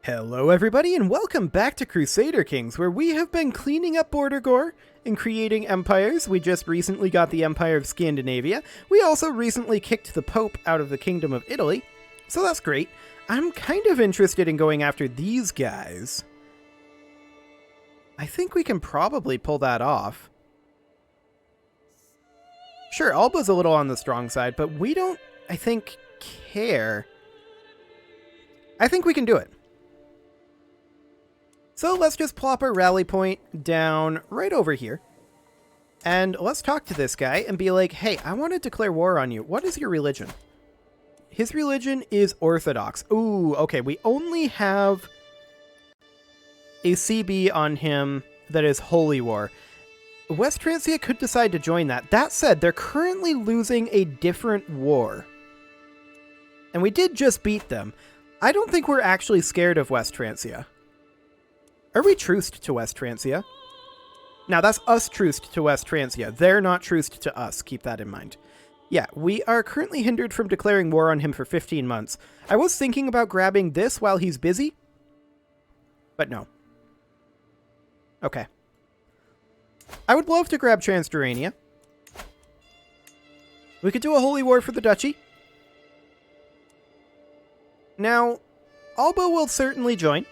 Hello everybody and welcome back to Crusader Kings, where we have been cleaning up border gore and creating empires. We just recently got the Empire of Scandinavia. We also recently kicked the Pope out of the Kingdom of Italy, so that's great. I'm kind of interested in going after these guys. I think we can probably pull that off. Sure, Alba's a little on the strong side, but we don't, I think, care. I think we can do it. So let's just plop our rally point down right over here. And let's talk to this guy and be like, hey, I want to declare war on you. What is your religion? His religion is Orthodox. Ooh, okay, we only have a CB on him that is Holy War. West Francia could decide to join that. That said, they're currently losing a different war. And we did just beat them. I don't think we're actually scared of West Francia. Are we truced to West Francia? Now, that's us truced to West Francia. They're not truced to us. Keep that in mind. Yeah, we are currently hindered from declaring war on him for 15 months. I was thinking about grabbing this while he's busy, but no. Okay. I would love to grab Transjordania. We could do a holy war for the Duchy. Now, Alba will certainly join,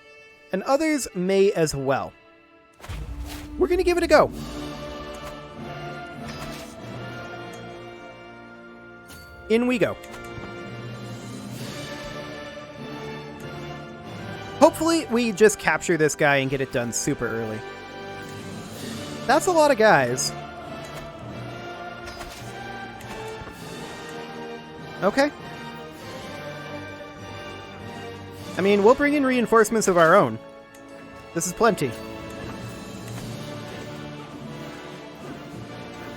and others may as well. We're going to give it a go. In we go. Hopefully, we just capture this guy and get it done super early. That's a lot of guys. Okay. I mean, we'll bring in reinforcements of our own. This is plenty.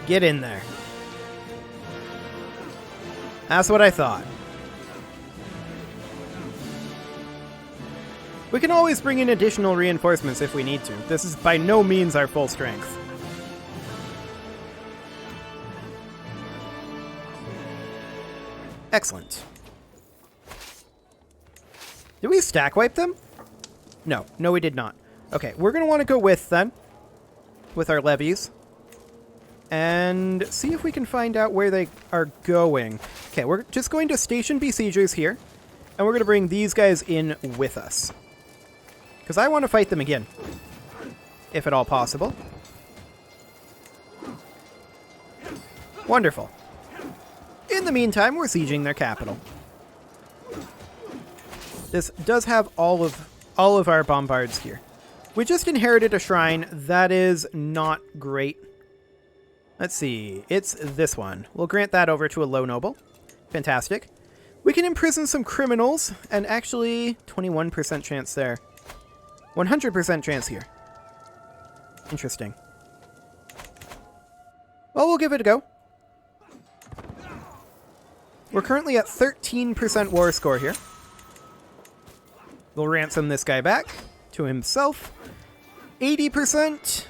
Get in there. That's what I thought. We can always bring in additional reinforcements if we need to. This is by no means our full strength. Excellent. Did we stack wipe them? No. No, we did not. Okay, we're going to want to go with, then. With our levies. And see if we can find out where they are going. Okay, we're just going to station besiegers here. And we're going to bring these guys in with us. Because I want to fight them again. If at all possible. Wonderful. In the meantime, we're sieging their capital. This does have all of our bombards here. We just inherited a shrine. That is not great. Let's see. It's this one. We'll grant that over to a low noble. Fantastic. We can imprison some criminals, and actually 21% chance there. 100% chance here. Interesting. Well, we'll give it a go. We're currently at 13% war score here. We'll ransom this guy back to himself. 80%.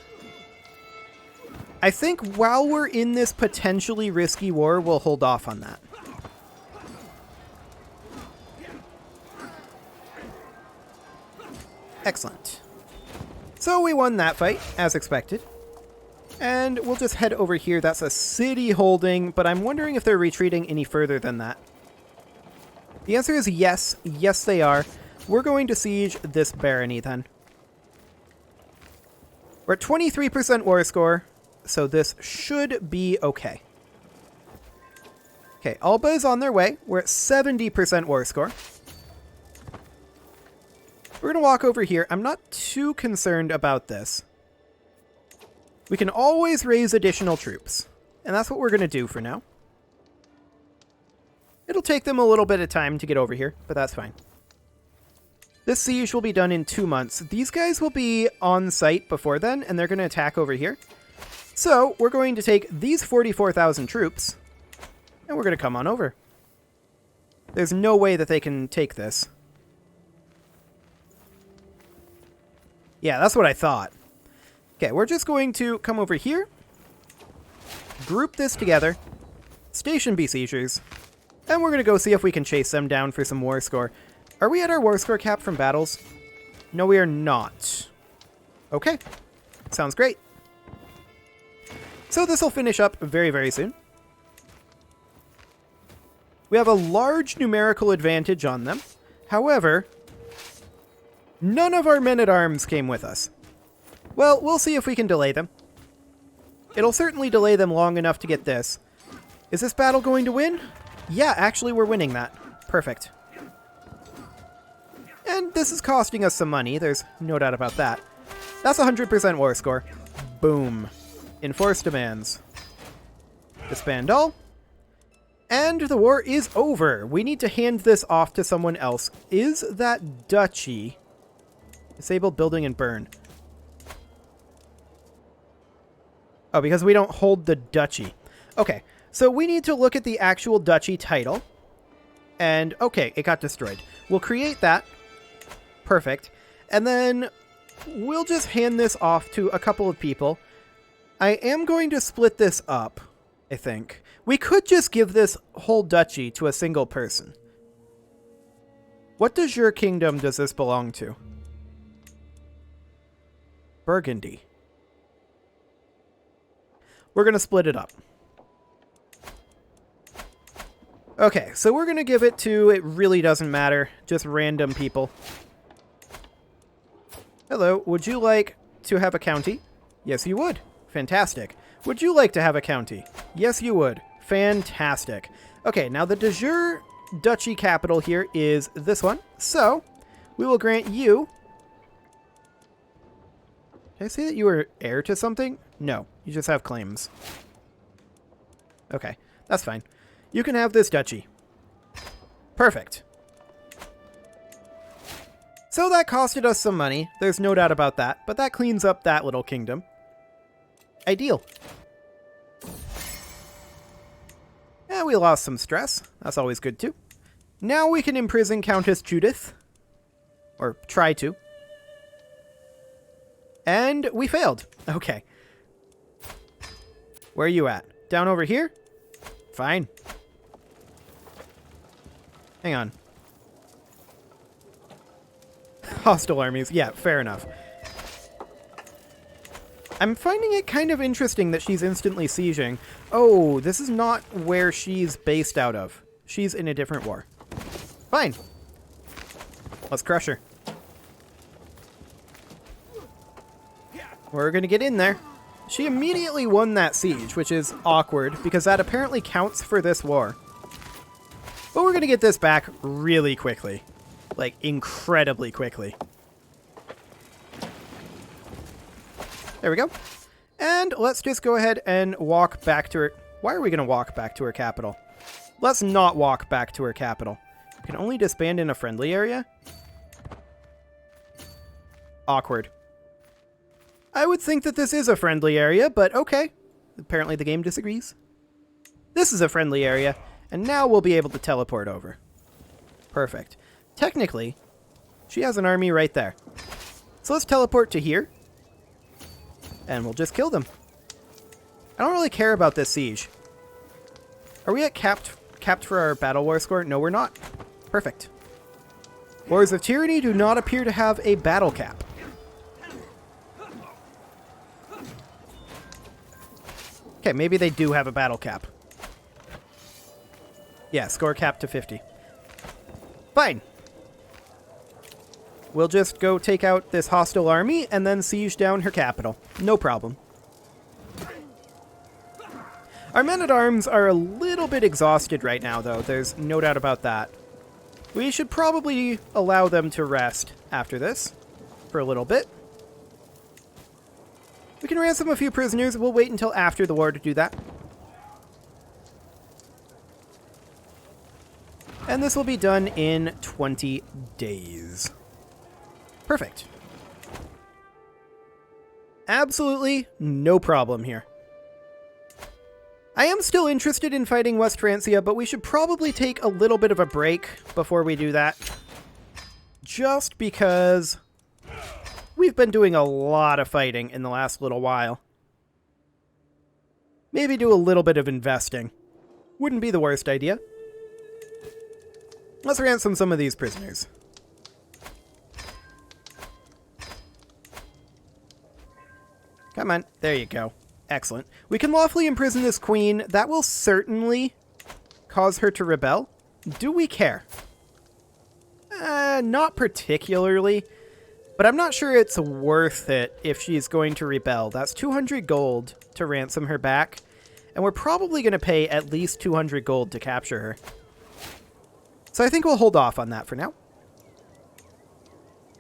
I think while we're in this potentially risky war, we'll hold off on that. Excellent. So we won that fight, as expected. And we'll just head over here. That's a city holding, but I'm wondering if they're retreating any further than that. The answer is yes. Yes, they are. We're going to siege this barony, then. We're at 23% war score, so this should be okay. Okay, Alba is on their way. We're at 70% war score. We're going to walk over here. I'm not too concerned about this. We can always raise additional troops, and that's what we're going to do for now. It'll take them a little bit of time to get over here, but that's fine. This siege will be done in 2 months. These guys will be on site before then, and they're going to attack over here. So, we're going to take these 44,000 troops, and we're going to come on over. There's no way that they can take this. Yeah, that's what I thought. Okay, we're just going to come over here, group this together, station besiegers, and we're going to go see if we can chase them down for some war score. Are we at our war score cap from battles? No, we are not. Okay. Sounds great. So this will finish up very, very soon. We have a large numerical advantage on them. However, none of our men-at-arms came with us. Well, we'll see if we can delay them. It'll certainly delay them long enough to get this. Is this battle going to win? Yeah, actually we're winning that. Perfect. And this is costing us some money. There's no doubt about that. That's 100% war score. Boom. Enforce demands. Disband all. And the war is over. We need to hand this off to someone else. Is that duchy? Disable building and burn. Oh, because we don't hold the duchy. Okay, so we need to look at the actual duchy title. And, okay, it got destroyed. We'll create that. Perfect. And then we'll just hand this off to a couple of people. I am going to split this up, I think. We could just give this whole duchy to a single person. What does your kingdom does this belong to? Burgundy. We're going to split it up. Okay, so we're going to give it to, it really doesn't matter, just random people. Hello, would you like to have a county? Yes, you would. Fantastic. Would you like to have a county? Yes, you would. Fantastic. Okay, now the de jure duchy capital here is this one. So, we will grant you... Did I say that you were heir to something? No, you just have claims. Okay, that's fine. You can have this duchy. Perfect. So that costed us some money. There's no doubt about that. But that cleans up that little kingdom. Ideal. Yeah, we lost some stress. That's always good too. Now we can imprison Countess Judith. Or try to. And we failed. Okay. Where are you at? Down over here? Fine. Hang on. Hostile armies. Yeah, fair enough. I'm finding it kind of interesting that she's instantly sieging. Oh, this is not where she's based out of. She's in a different war. Fine. Let's crush her. We're gonna get in there. She immediately won that siege, which is awkward, because that apparently counts for this war. But we're gonna get this back really quickly. Like, incredibly quickly. There we go. And let's just go ahead and walk back to her... Why are we gonna walk back to her capital? Let's not walk back to her capital. You can only disband in a friendly area? Awkward. I would think that this is a friendly area, but okay. Apparently the game disagrees. This is a friendly area, and now we'll be able to teleport over. Perfect. Technically, she has an army right there. So let's teleport to here, and we'll just kill them. I don't really care about this siege. Are we at capped for our battle war score? No, we're not. Perfect. Wars of Tyranny do not appear to have a battle cap. Okay, maybe they do have a battle cap. Yeah, score cap to 50. Fine. We'll just go take out this hostile army and then siege down her capital. No problem. Our men-at-arms are a little bit exhausted right now, though. There's no doubt about that. We should probably allow them to rest after this for a little bit. We can ransom a few prisoners. We'll wait until after the war to do that. And this will be done in 20 days. Perfect. Absolutely no problem here. I am still interested in fighting West Francia, but we should probably take a little bit of a break before we do that. Just because we've been doing a lot of fighting in the last little while. Maybe do a little bit of investing. Wouldn't be the worst idea. Let's ransom some of these prisoners. Come on. There you go. Excellent. We can lawfully imprison this queen. That will certainly cause her to rebel. Do we care? Not particularly. But I'm not sure it's worth it if she's going to rebel. That's 200 gold to ransom her back. And we're probably going to pay at least 200 gold to capture her. So I think we'll hold off on that for now.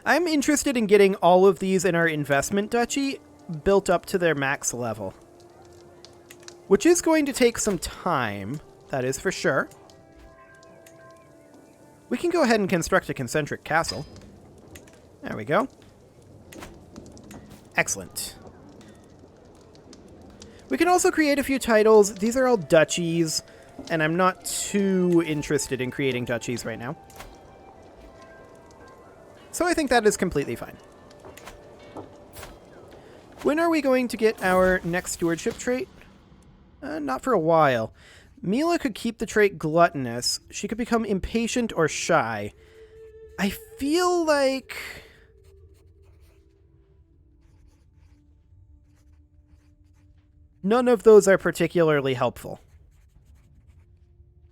I'm interested in getting all of these in our investment duchy built up to their max level. Which is going to take some time, that is for sure. We can go ahead and construct a concentric castle. There we go. Excellent. We can also create a few titles. These are all duchies, and I'm not too interested in creating duchies right now. So I think that is completely fine. When are we going to get our next stewardship trait? Not for a while. Mila could keep the trait gluttonous. She could become impatient or shy. I feel like... none of those are particularly helpful.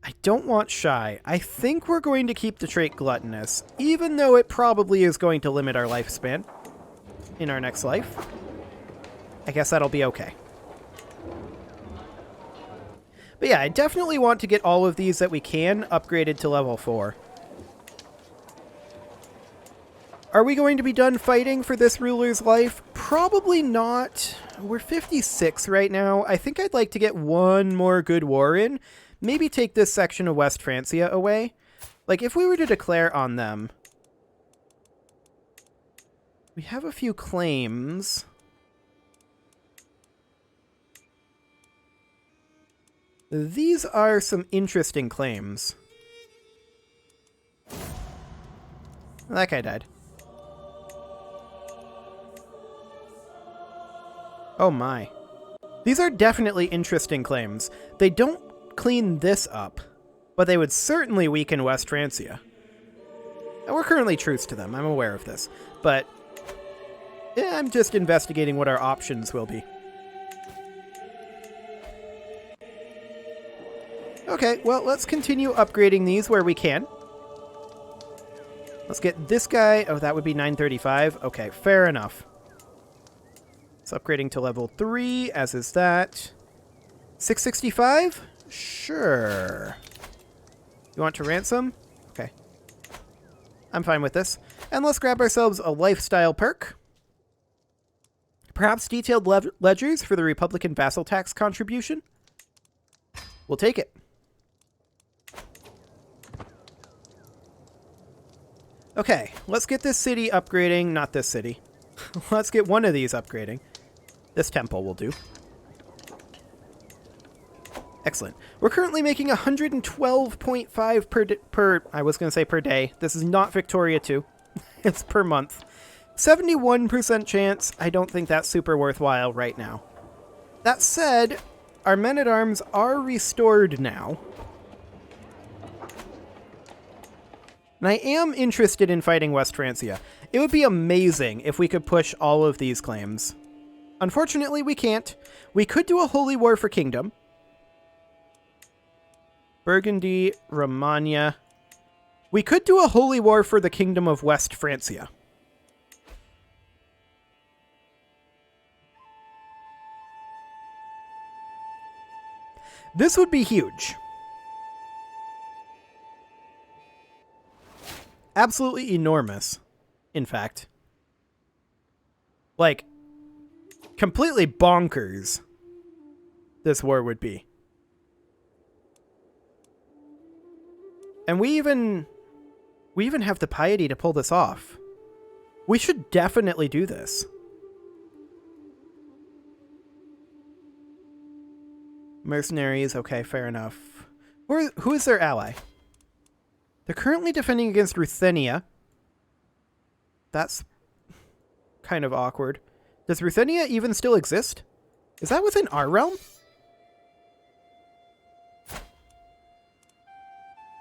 I don't want shy. I think we're going to keep the trait gluttonous, even though it probably is going to limit our lifespan in our next life. I guess that'll be okay. But yeah, I definitely want to get all of these that we can upgraded to level 4. Are we going to be done fighting for this ruler's life? Probably not. We're 56 right now. I think I'd like to get one more good war in. Maybe take this section of West Francia away. Like, if we were to declare on them... we have a few claims. These are some interesting claims. That guy died. Oh my. These are definitely interesting claims. They don't clean this up, but they would certainly weaken West Francia. And we're currently truce to them, I'm aware of this. But yeah, I'm just investigating what our options will be. Okay, well, let's continue upgrading these where we can. Let's get this guy. Oh, that would be 935. Okay, fair enough. It's upgrading to level 3, as is that. 665? Sure. You want to ransom? Okay. I'm fine with this. And let's grab ourselves a lifestyle perk. Perhaps detailed ledgers for the Republican vassal tax contribution? We'll take it. Okay, let's get this city upgrading. Not this city. Let's get one of these upgrading. This temple will do. Excellent. We're currently making 112.5 per I was going to say per day. This is not Victoria 2. It's per month. 71% chance. I don't think that's super worthwhile right now. That said, our men-at-arms are restored now. And I am interested in fighting West Francia. It would be amazing if we could push all of these claims. Unfortunately, we can't. We could do a holy war for kingdom. Burgundy, Romagna. We could do a holy war for the kingdom of West Francia. This would be huge. Absolutely enormous, in fact. Like, completely bonkers this war would be. And we even have the piety to pull this off. We should definitely do this. Mercenaries, okay, fair enough. Who is their ally? They're currently defending against Ruthenia. That's kind of awkward. Does Ruthenia even still exist? Is that within our realm?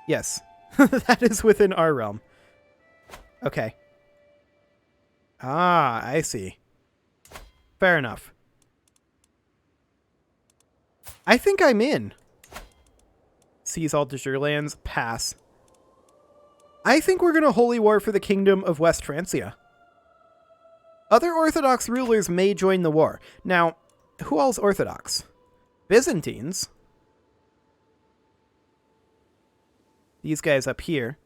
Yes. That is within our realm. Okay. Ah, I see. Fair enough. I think I'm in. Seize all de jure lands. Pass. I think we're going to holy war for the Kingdom of West Francia. Other Orthodox rulers may join the war. Now, who all's Orthodox? Byzantines. These guys up here.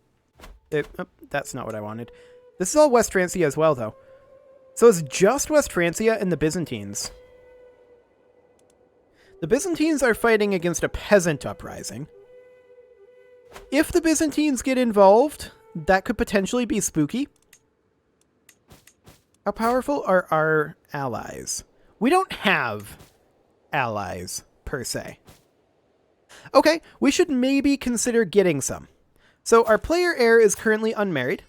Oh, that's not what I wanted. This is all West Francia as well, though. So it's just West Francia and the Byzantines. The Byzantines are fighting against a peasant uprising. If the Byzantines get involved, that could potentially be spooky. How powerful are our allies? We don't have allies, per se. Okay, we should maybe consider getting some. So our player heir is currently unmarried.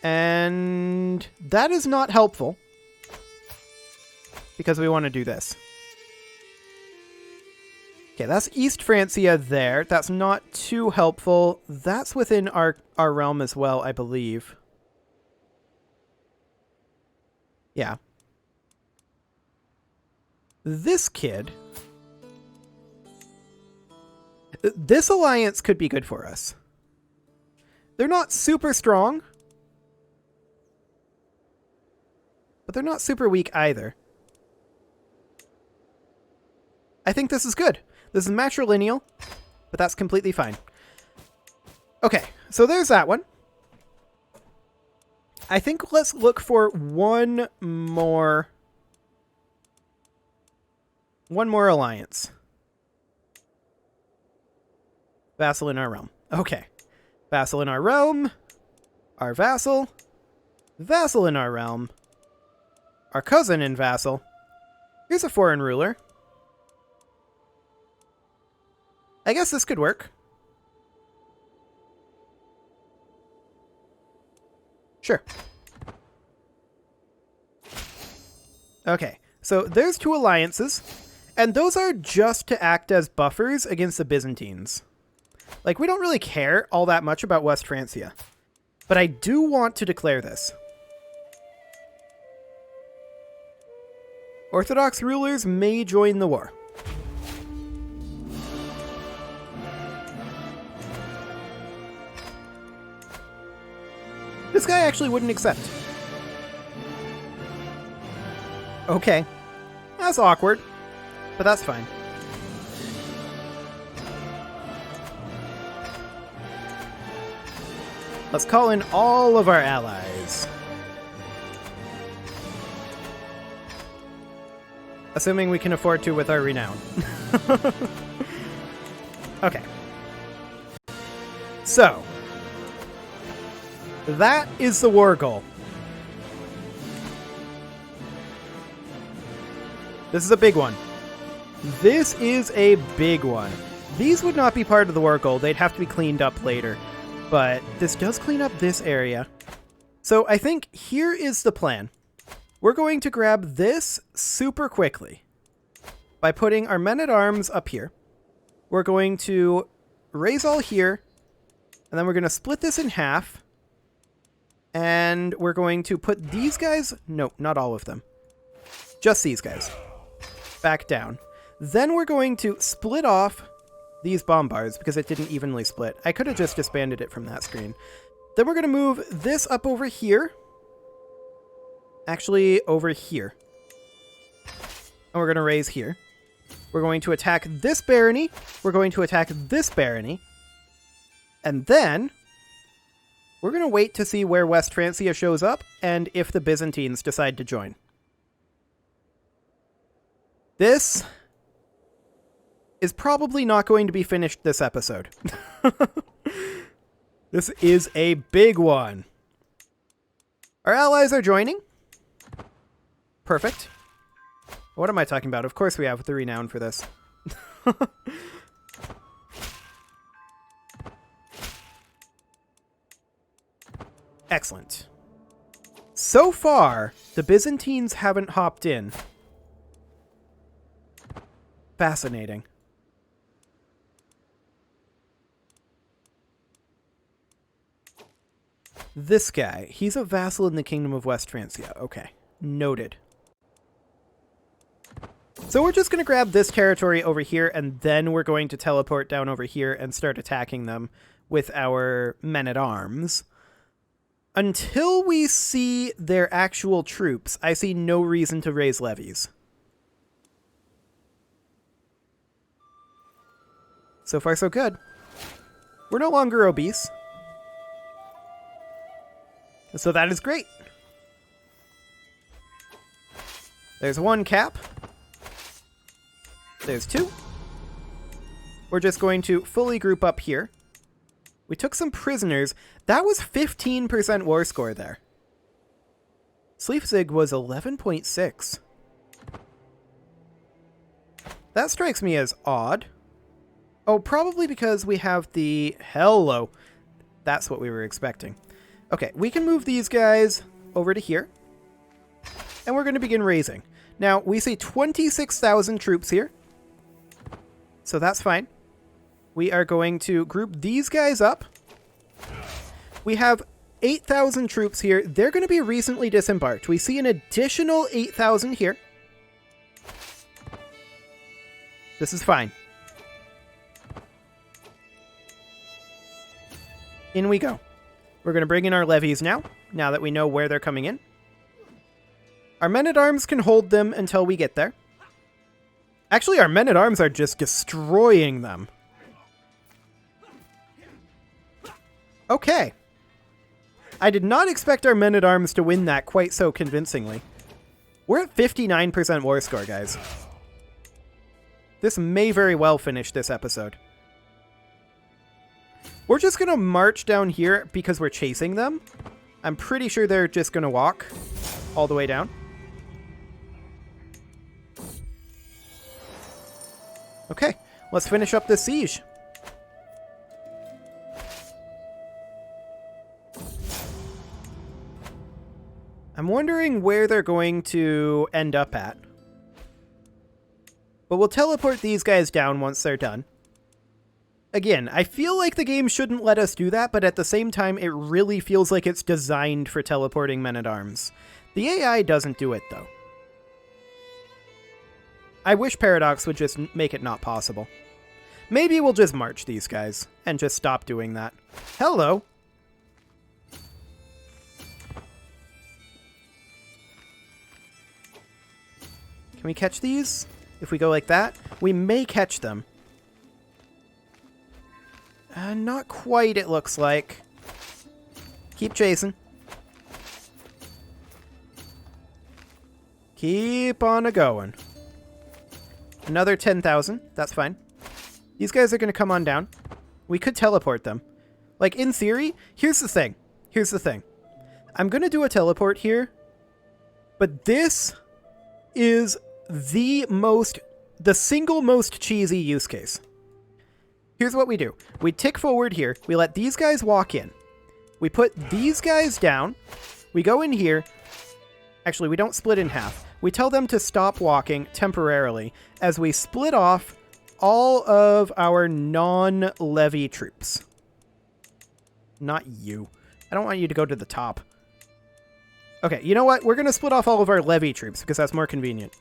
And that is not helpful. Because we want to do this. Okay, that's East Francia there. That's not too helpful. That's within our realm as well, I believe. Yeah. This kid. This alliance could be good for us. They're not super strong. But they're not super weak either. I think this is good. This is matrilineal, but that's completely fine. Okay, so there's that one. I think let's look for one more alliance. Vassal in our realm. Okay. Vassal in our realm. Our vassal. Vassal in our realm. Our cousin in vassal. Here's a foreign ruler. I guess this could work. Sure. Okay, so there's two alliances, and those are just to act as buffers against the Byzantines. Like, we don't really care all that much about West Francia, but I do want to declare this. Orthodox rulers may join the war. This guy actually wouldn't accept. Okay. That's awkward, but that's fine. Let's call in all of our allies. Assuming we can afford to with our renown. Okay. So, that is the war goal. This is a big one. This is a big one. These would not be part of the war goal. They'd have to be cleaned up later. But this does clean up this area. So I think here is the plan. We're going to grab this super quickly by putting our men-at-arms up here. We're going to raise all here, and then we're going to split this in half. And we're going to put these guys... No, not all of them. Just these guys. Back down. Then we're going to split off these bombards because it didn't evenly split. I could have just disbanded it from that screen. Then we're going to move this up over here. Actually, over here. And we're going to raise here. We're going to attack this barony. We're going to attack this barony. And then we're going to wait to see where West Francia shows up and if the Byzantines decide to join. This is probably not going to be finished this episode. This is a big one. Our allies are joining. Perfect. What am I talking about? Of course we have the renown for this. Excellent. So far, the Byzantines haven't hopped in. Fascinating. This guy, he's a vassal in the Kingdom of West Francia. Okay, noted. So we're just going to grab this territory over here, and then we're going to teleport down over here and start attacking them with our men-at-arms. Until we see their actual troops, I see no reason to raise levies. So far, so good. We're no longer obese. So that is great. There's one cap. There's two. We're just going to fully group up here. We took some prisoners. That was 15% war score there. Sleifzig was 11.6. That strikes me as odd. Oh, probably because we have the... Hello. That's what we were expecting. Okay, we can move these guys over to here. And we're going to begin raising. Now, we see 26,000 troops here. So that's fine. We are going to group these guys up. We have 8,000 troops here. They're going to be recently disembarked. We see an additional 8,000 here. This is fine. In we go. We're going to bring in our levies now that we know where they're coming in. Our men-at-arms can hold them until we get there. Actually, our men-at-arms are just destroying them. Okay. I did not expect our men-at-arms to win that quite so convincingly. We're at 59% war score, guys. This may very well finish this episode. We're just going to march down here because we're chasing them. I'm pretty sure they're just going to walk all the way down. Okay, let's finish up this siege. I'm wondering where they're going to end up at. But we'll teleport these guys down once they're done. Again, I feel like the game shouldn't let us do that, but at the same time, it really feels like it's designed for teleporting men-at-arms. The AI doesn't do it, though. I wish Paradox would just make it not possible. Maybe we'll just march these guys and just stop doing that. Hello! Can we catch these? If we go like that, we may catch them. Not quite, it looks like. Keep chasing. Keep on a-going. Another 10,000. That's fine. These guys are going to come on down. We could teleport them. Like, in theory, here's the thing. Here's the thing. I'm going to do a teleport here. But this is the single most cheesy use case. Here's what we do. We tick forward here. We let these guys walk in. We put these guys down. We go in here. Actually, we don't split in half. We tell them to stop walking temporarily as we split off all of our non-levy troops. Not you. I don't want you to go to the top. Okay, you know what? We're going to split off all of our levy troops because that's more convenient.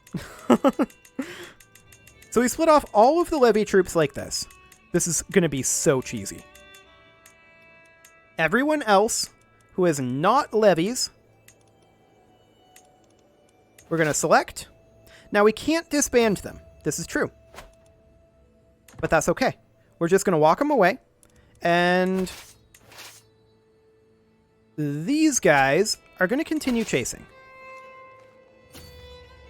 So we split off all of the levy troops like this. This is going to be so cheesy. Everyone else who is not levies, we're going to select. Now, we can't disband them. This is true. But that's okay. We're just going to walk them away. And these guys are going to continue chasing.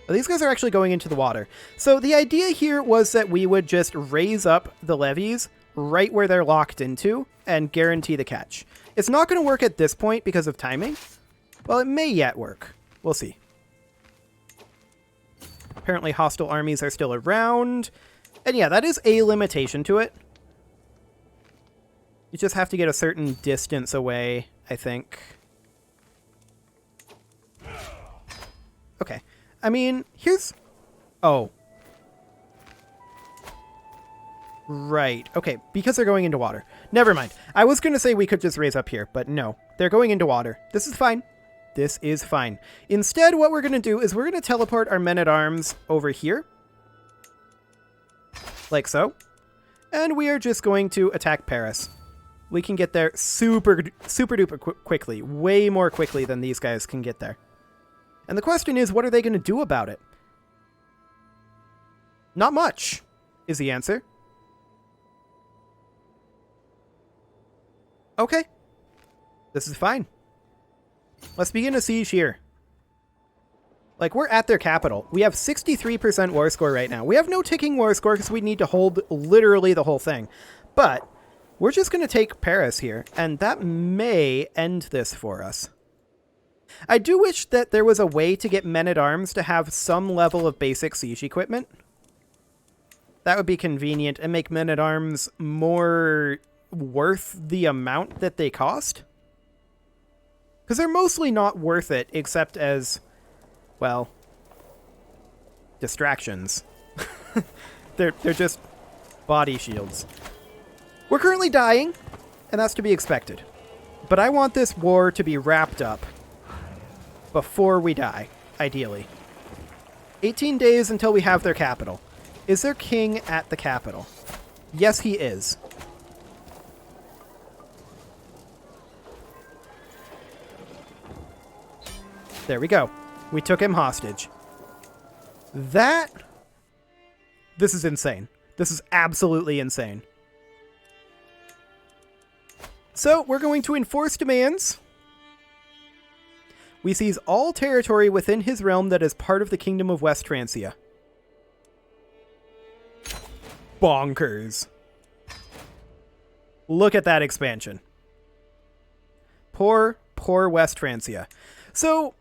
Well, these guys are actually going into the water. So the idea here was that we would just raise up the levies right where they're locked into and guarantee the catch. It's not going to work at this point because of timing. Well, it may yet work. We'll see. Apparently hostile armies are still around. And yeah, that is a limitation to it. You just have to get a certain distance away, I think. Okay. I mean, here's... Oh. Right. Okay, because they're going into water. Never mind. I was going to say we could just raise up here, but no. They're going into water. This is fine. This is fine. Instead, what we're going to do is we're going to teleport our men-at-arms over here. like so. And we are just going to attack Paris. We can get there super duper quickly, way more quickly than these guys can get there. And the question is, what are they going to do about it? Not much, is the answer. Okay. This is fine. Let's begin a siege here. Like, we're at their capital. We have 63% war score right now. We have no ticking war score because we need to hold literally the whole thing. But we're just going to take Paris here, and that may end this for us. I do wish that there was a way to get men-at-arms to have some level of basic siege equipment. That would be convenient and make men-at-arms more worth the amount that they cost. Because they're mostly not worth it, except as, well, distractions. They're just body shields. We're currently dying, and that's to be expected. But I want this war to be wrapped up before we die, ideally. 18 days until we have their capital. Is their king at the capital? Yes, he is. There we go. We took him hostage. This is insane. This is absolutely insane. So, we're going to enforce demands. We seize all territory within his realm that is part of the Kingdom of West Francia. Bonkers. Look at that expansion. Poor West Francia. So,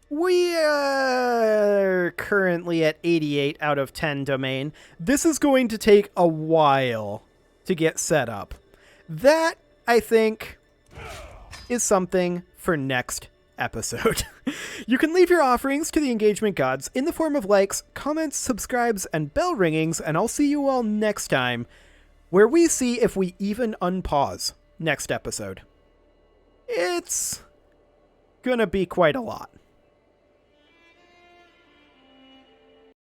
we are currently at 88 out of 10 domain. This is going to take a while to get set up. That, I think, is something for next episode. You can leave your offerings to the engagement gods in the form of likes, comments, subscribes, and bell ringings, and I'll see you all next time, where we see if we even unpause next episode. It's gonna be quite a lot.